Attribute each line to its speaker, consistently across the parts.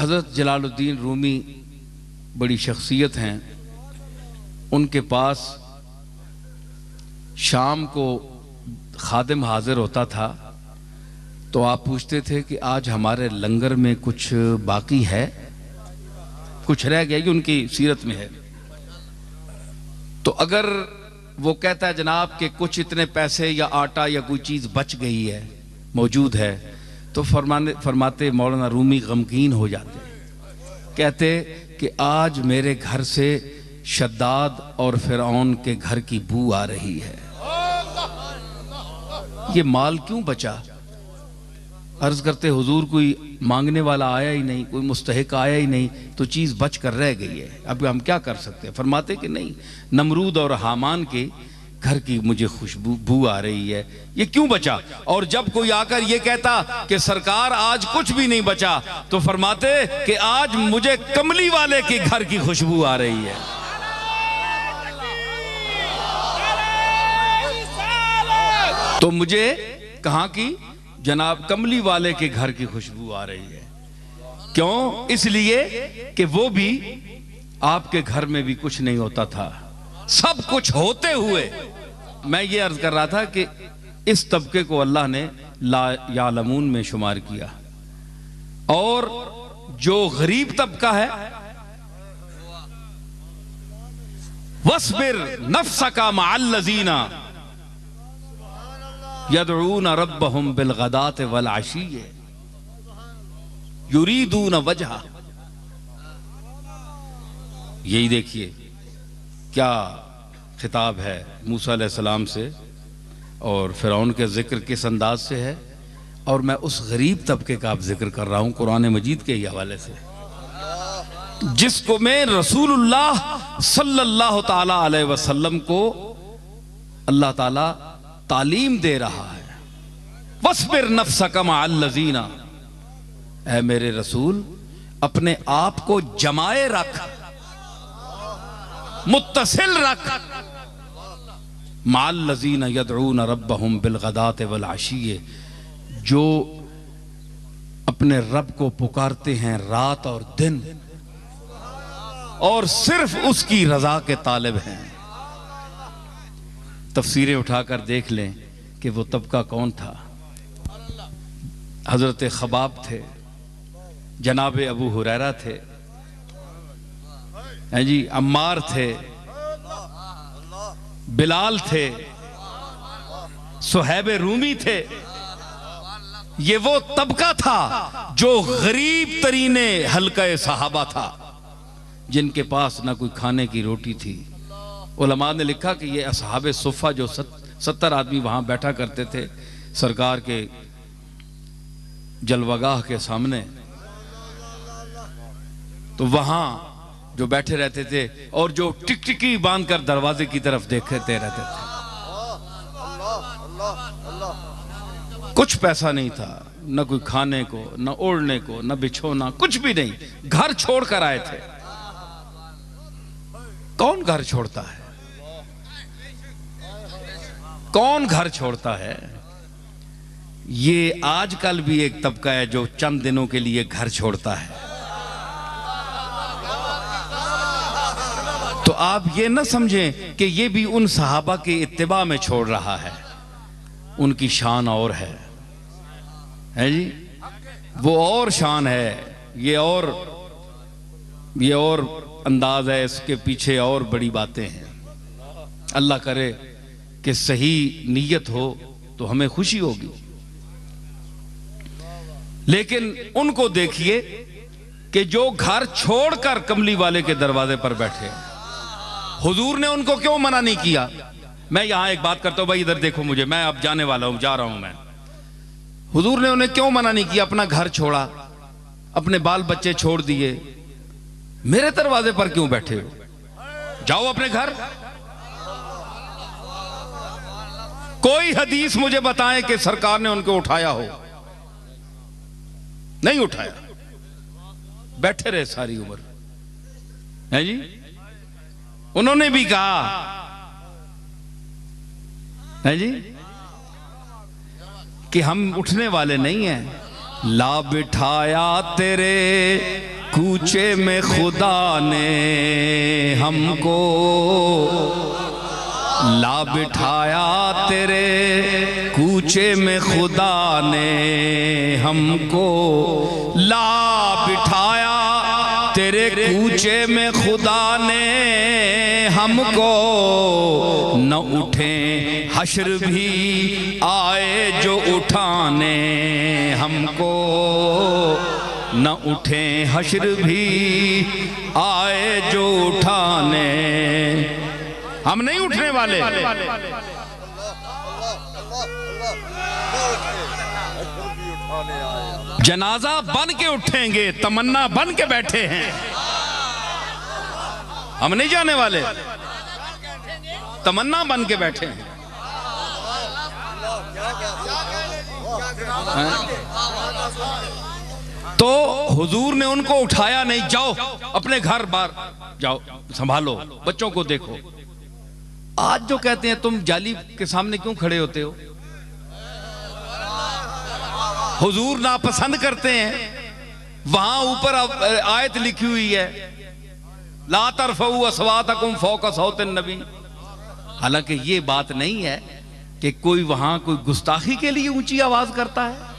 Speaker 1: हज़रत जलालुद्दीन रूमी बड़ी शख्सियत हैं। उनके पास शाम को खादिम हाजिर होता था तो आप पूछते थे कि आज हमारे लंगर में कुछ बाकी है, कुछ रह गया, कि उनकी सीरत में है। तो अगर वो कहता है जनाब कि कुछ इतने पैसे या आटा या कोई चीज़ बच गई है, मौजूद है, तो फरमाते मौलाना रूमी गमगीन हो जाते, कहते कि आज मेरे घर से शद्दाद और फिरौन के घर की बू आ रही है, ये माल क्यों बचा? अर्ज करते हुजूर कोई मांगने वाला आया ही नहीं, कोई मुस्तहिक आया ही नहीं, तो चीज़ बच कर रह गई है, अब हम क्या कर सकते हैं? फरमाते कि नहीं, नमरूद और हामान के घर की मुझे खुशबू आ रही है, ये क्यों बचा? और जब कोई आकर ये कहता कि सरकार आज कुछ भी नहीं बचा, तो फरमाते कि आज मुझे कमली वाले के घर की खुशबू आ रही है। तो मुझे कहाँ की? जनाब कमली वाले के घर की खुशबू आ रही है। क्यों? इसलिए कि वो भी आपके घर में भी कुछ नहीं होता था, सब कुछ होते हुए। मैं ये अर्ज कर रहा था कि इस तबके को अल्लाह ने ला यालमून में शुमार किया, और जो गरीब तबका है, वस्बिर नफ्सका मअल्लज़ीना यदऊन रब्बहुम बिलगदात वल अशीय्य युरीदून वजहा। यही देखिए क्या खिताब है मूसा अलैहिस्सलाम से, और फिरौन के जिक्र किस अंदाज से है, और मैं उस गरीब तबके का अब जिक्र कर रहा हूं कुरान मजीद के ही हवाले से, जिसको मैं रसूलुल्लाह सल्लल्लाहु ताला अलैहि वसल्लम को अल्लाह ताला तालीम दे रहा है। वस्बिर नफ्सका मअल्लज़ीना, ऐ मेरे रसूल अपने आप को जमाए रख, मुत्तसिल रख, मअल्लज़ीना यदऊन रब्बहुम बिलगदात वल अशीय्य, जो अपने रब को पुकारते हैं रात और दिन, और सिर्फ उसकी रजा के तालिब हैं। तफसीरें उठाकर देख लें कि वो तबका कौन था। हजरत खबाब थे, जनाब अबू हुरैरा थे, हैं जी, अम्मार थे, बिलाल थे, सुहैब रूमी थे। ये वो तबका था जो गरीब तरीने हल्का सहाबा था, जिनके पास ना कोई खाने की रोटी थी। उलमा ने लिखा कि ये असहाबे सुफ़ा जो 70 आदमी वहां बैठा करते थे सरकार के जलवागाह के सामने, तो वहां जो बैठे रहते थे और जो टिकटिकी बांधकर दरवाजे की तरफ देखते रहते थे। कुछ पैसा नहीं था, न कोई खाने को, न ओढ़ने को, न बिछोना, कुछ भी नहीं, घर छोड़कर आए थे। कौन घर छोड़ता है? कौन घर छोड़ता है? ये आजकल भी एक तबका है जो चंद दिनों के लिए घर छोड़ता है। तो आप ये ना समझें कि ये भी उन सहाबा के इत्तिबा में छोड़ रहा है, उनकी शान और है जी, वो और शान है, ये और अंदाज है, इसके पीछे और बड़ी बातें हैं। अल्लाह करे कि सही नीयत हो तो हमें खुशी होगी। लेकिन उनको देखिए कि जो घर छोड़कर कमली वाले के दरवाजे पर बैठे, हुजूर ने उनको क्यों मना नहीं किया? मैं यहां एक बात करता हूं भाई, इधर देखो मुझे, मैं अब जाने वाला हूं, जा रहा हूं मैं। हुजूर ने उन्हें क्यों मना नहीं किया? अपना घर छोड़ा, अपने बाल बच्चे छोड़ दिए, मेरे दरवाजे पर क्यों बैठे हो? जाओ अपने घर। कोई हदीस मुझे बताएं कि सरकार ने उनको उठाया हो? नहीं उठाया, बैठे रहे सारी उम्र, है जी। उन्होंने भी कहा, है जी, कि हम उठने वाले नहीं हैं। ला बिठाया तेरे कूचे में खुदा ने हमको ला बिठाया, तेरे कूचे में खुदा ने हमको ला बिठाया, तेरे कूचे में खुदा ने हमको। न उठे हश्र भी आए जो उठाने हमको, न उठे हश्र भी आए जो उठाने। हम नहीं उठने वाले। जनाजा बन के उठेंगे, तमन्ना बन के बैठे हैं। हम नहीं जाने वाले, तमन्ना बन के बैठे हैं। तो हुजूर ने उनको उठाया नहीं, जाओ अपने घर बार जाओ, संभालो, बच्चों को देखो। आज जो कहते हैं तुम जाली के सामने क्यों खड़े होते हो? हुजूर नापसंद करते हैं। वहां ऊपर आयत लिखी हुई है, ला तरफऊ अस्वातकुम फौका सौतिन नबी। हालांकि ये बात नहीं है कि कोई वहां कोई गुस्ताखी के लिए ऊंची आवाज करता है।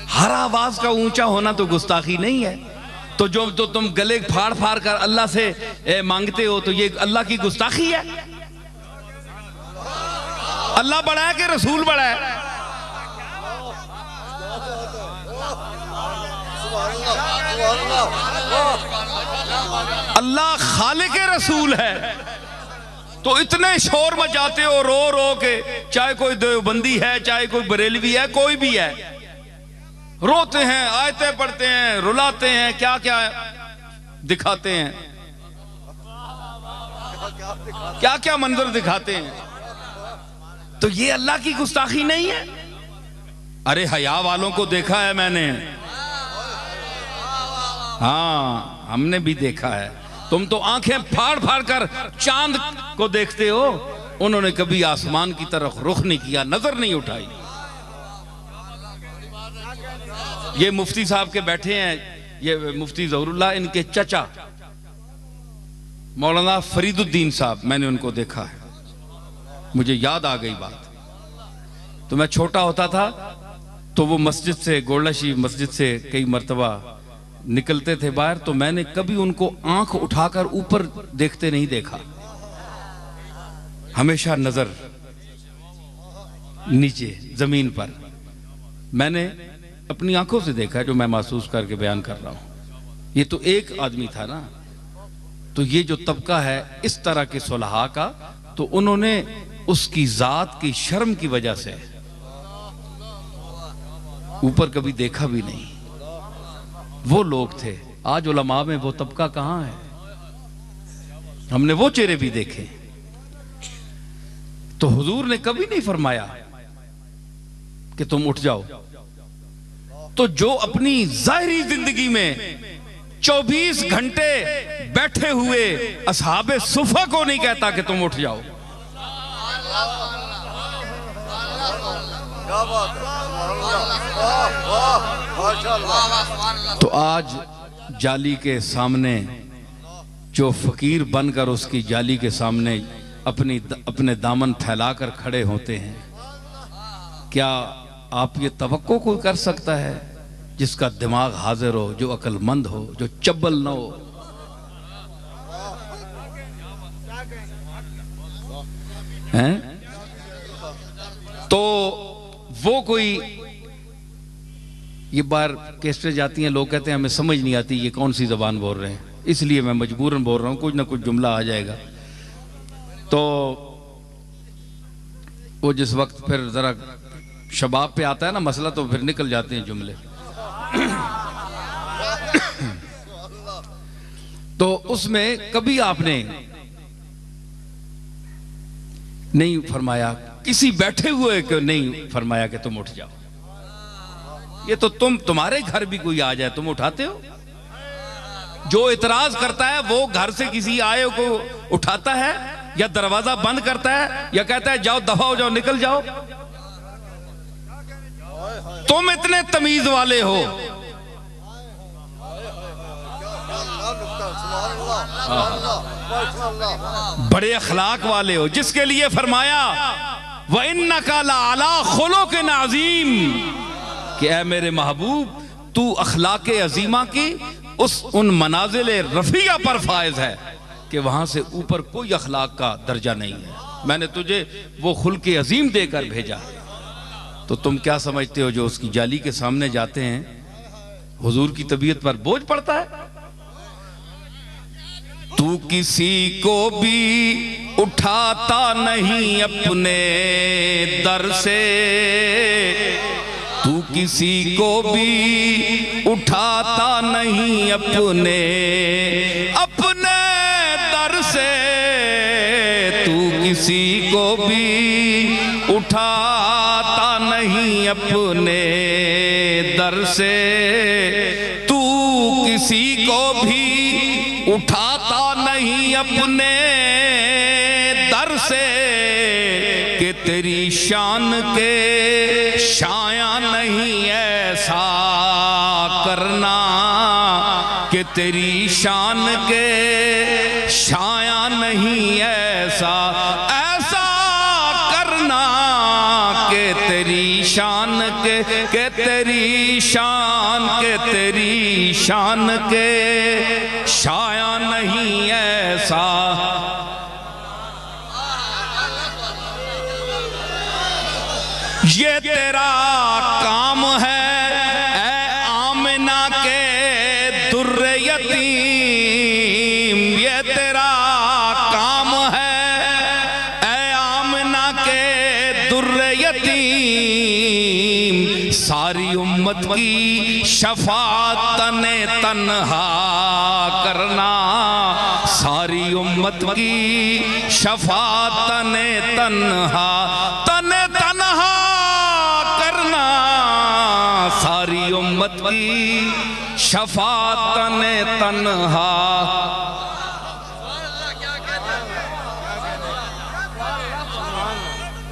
Speaker 1: हर आवाज का ऊंचा होना तो गुस्ताखी नहीं है। तो जो तो तुम गले फाड़ फाड़ कर अल्लाह से मांगते हो, तो ये अल्लाह की गुस्ताखी है। अल्लाह बड़ा है कि रसूल बड़ा है? अल्लाह खालिक रसूल है, तो इतने शोर मचाते हो रो रो के, चाहे कोई देवबंदी है, चाहे कोई बरेलवी है, कोई भी है, रोते हैं, आयतें पढ़ते हैं, रुलाते हैं, क्या क्या दिखाते हैं, क्या क्या मंजर दिखाते हैं। तो ये अल्लाह की गुस्ताखी नहीं है? अरे हया वालों को देखा है मैंने, हाँ हमने भी देखा है। तुम तो आंखें फाड़ फाड़ कर चांद को देखते हो, उन्होंने कभी आसमान की तरफ रुख नहीं किया, नजर नहीं उठाई। ये मुफ्ती साहब के बैठे हैं, ये मुफ्ती ज़हरुल्लाह, इनके चचा मौलाना फरीदुद्दीन साहब, मैंने उनको देखा है, मुझे याद आ गई बात। तो मैं छोटा होता था तो वो मस्जिद से, गोलशी मस्जिद से कई मर्तबा निकलते थे बाहर, तो मैंने कभी उनको आंख उठाकर ऊपर देखते नहीं देखा, हमेशा नजर नीचे जमीन पर। मैंने अपनी आंखों से देखा है, जो मैं महसूस करके बयान कर रहा हूं। ये तो एक आदमी था ना, तो ये जो तबका है इस तरह के सुलहा का, तो उन्होंने उसकी जात की शर्म की वजह से ऊपर कभी देखा भी नहीं। वो लोग थे। आज उलमा में वो तबका कहां है? हमने वो चेहरे भी देखे। तो हुजूर ने कभी नहीं फरमाया कि तुम उठ जाओ। तो जो अपनी जाहिरी जिंदगी में 24 घंटे बैठे हुए असहाबे सुफा को नहीं कहता कि तुम उठ जाओ। तो आज जाली के सामने जो फकीर बनकर उसकी जाली के सामने अपने दामन फैलाकर खड़े होते हैं, क्या आप ये तवक्को कोई कर सकता है जिसका दिमाग हाजिर हो, जो अक्लमंद हो, जो चब्बल न हो? हैं? तो वो कोई, ये बार कैसे जाती हैं, लोग कहते हैं हमें समझ नहीं आती ये कौन सी जबान बोल रहे हैं, इसलिए मैं मजबूरन बोल रहा हूं, कुछ ना कुछ जुमला आ जाएगा। तो वो जिस वक्त फिर जरा शबाब पे आता है ना मसला, तो फिर निकल जाते हैं जुमले। तो उसमें कभी आपने नहीं फरमाया, किसी बैठे हुए को नहीं फरमाया कि तुम उठ जाओ। ये तो तुम्हारे घर भी कोई आ जाए तुम उठाते हो? जो इतराज करता है वो घर से किसी आए को उठाता है, या दरवाजा बंद करता है, या कहता है जाओ दफा हो जाओ, निकल जाओ। तुम इतने तमीज वाले हो, बड़े अखलाक वाले हो, जिसके लिए फरमाया व इन्नका लअला खुलुक़िन अज़ीम कि ऐ मेरे महबूब तू अखलाक अजीमा की उन मनाजिल रफिया पर फायज है कि वहां से ऊपर कोई अखलाक का दर्जा नहीं है। मैंने तुझे वो खुल्क़ अजीम देकर भेजा। तो तुम क्या समझते हो जो उसकी जाली के सामने जाते हैं हुजूर की तबीयत पर बोझ पड़ता है? तू किसी को भी उठाता नहीं अपने दर से, तू किसी को भी उठाता नहीं अपने दर से, तू किसी को भी उठाता नहीं अपने दर से, तू किसी को भी उठाता नहीं अपने दर से कि तेरी शान के शाया नहीं ऐसा करना, कि तेरी शान के शाया नहीं ऐसा करना, कि तेरी शान के तेरी शान के शाया नहीं ऐसा। ये तेरा काम है ऐ आमिना के दुर्रे यतीम, ये तेरा काम है ऐ आमिना के दुर्रे यतीम, सारी उम्मत की शफाअत तने तन्हा करना, सारी उम्मत की शफाअत तने तन्हा करना, सारी उम्मत की शफाअत तन्हा